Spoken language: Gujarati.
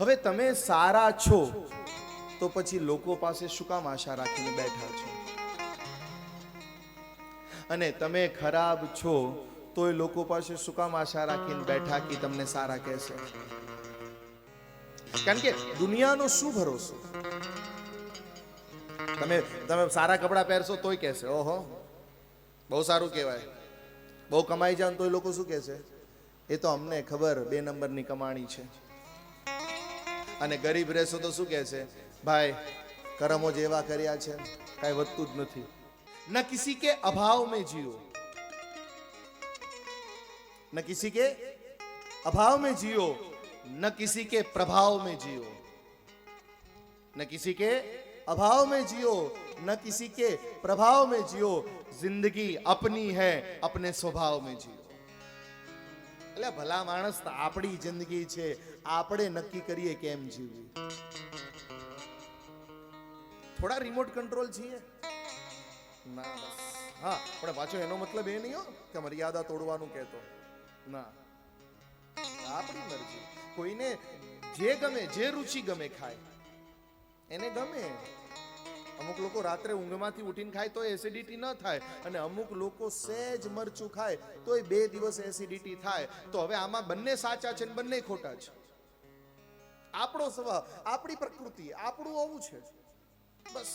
હવે તમે સારા છો તો પછી લોકો પાસે શું કામ આશા રાખીને બેઠા છો? અને તમે ખરાબ છો તો એ લોકો પાસે શું કામ આશા રાખીને બેઠા કે તમને સારા કહેશે? કારણ કે દુનિયાનો શું ભરોસો? તમે તમે સારા કપડા પહેરશો તોય કહેશે ઓહો બહુ સારું કહેવાય. બહુ કમાઈ જાવ તો એ લોકો શું કહેશે? એ તો અમને ખબર 2 નંબરની કમાણી છે. અને ગરીબ રહેશો તો શું કહેશે? ભાઈ કરમો જેવા કર્યા છે કઈ વધતું જ નથી. न किसी के अभाव में जियो, न किसी के अभाव में जियो, न किसी के प्रभाव में जियो, न किसी के अभाव में जियो, न किसी के प्रभाव में जियो, जिंदगी अपनी है अपने स्वभाव में जियो. એટલે ભલા માણસ આપણી જિંદગી છે, આપણે નક્કી કરીએ કેમ જીવવી. થોડા રિમોટ કંટ્રોલ છીએ ના બસ. હા પણ પાછો એનો મતલબ એ નહીં હો કે મર્યાદા તોડવાનું કહેતો ના. આપણી મરજી. કોઈને જે ગમે જે રુચિ ગમે ખાય એને ગમે. અમુક લોકો રાત્રે ઊંઘમાંથી ઉઠીને ખાય તો એસિડિટી ન થાય અને અમુક લોકો સહેજ મરચું ખાય તોય 2 દિવસ એસિડિટી થાય. તો હવે આમાં બંને સાચા છે ને બંને ખોટા છે. આપણો સ્વભાવ, આપણી પ્રકૃતિ, આપણું હોવું છે બસ.